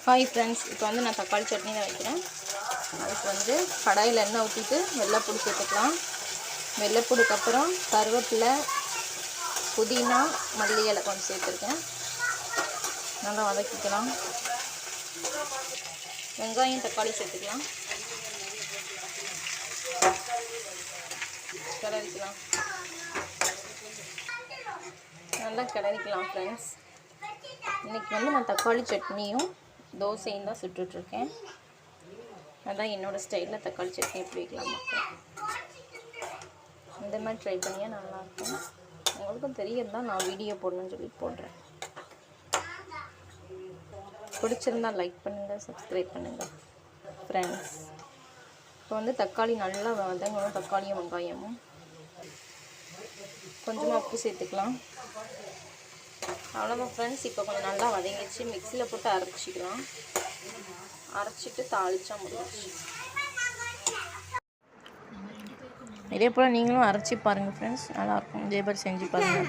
Hi friends, இப்போ வந்து நான் தக்காளி சட்னி தான் வைக்கிறேன். அதுக்கு வந்து கடாயில் எண்ணெய் ஊற்றிட்டு வெள்ளைப்பூடு சேர்த்துக்கலாம். வெள்ளைப்பூடுக்கு அப்புறம் கருவேப்பிலை, புதினா, மல்லி இலை கொஞ்சம் சேர்த்துருக்கேன். நல்லா வதக்கிக்கலாம். வெங்காயம், தக்காளி சேர்த்துக்கலாம். கிளறிக்கலாம். நல்லா கிளறிக்கலாம் ஃப்ரெண்ட்ஸ். இன்றைக்கி வந்து நான் தக்காளி சட்னியும் தோசையும் தான் சுட்டுட்ருக்கேன். அதான் என்னோடய ஸ்டைலில் தக்காளி சட்னி எப்படி வைக்கலாம் பார்க்கலாம். இந்த மாதிரி ட்ரை பண்ணியா நல்லாயிருக்கும். உங்களுக்கும் தெரியுதுதான் நான் வீடியோ போடணும்னு சொல்லி போடுறேன். பிடிச்சிருந்தால் லைக் பண்ணுங்கள், சப்ஸ்கிரைப் பண்ணுங்கள் ஃப்ரெண்ட்ஸ். இப்போ வந்து தக்காளி நல்லா வதங்கணும். தக்காளியும் வெங்காயமும் கொஞ்சமாக உப்பு சேர்த்துக்கலாம். அவ்வளோதான் ஃப்ரெண்ட்ஸ். இப்போ கொஞ்சம் நல்லா வதங்கிடுச்சு. மிக்சியில் போட்டு அரைச்சிக்கலாம். அரைச்சிட்டு தாளிச்சா முடிஞ்சிச்சு. இதே போல் நீங்களும் அரைச்சி பாருங்கள் ஃப்ரெண்ட்ஸ், நல்லாயிருக்கும். இதே மாதிரி செஞ்சு பாருங்கள்.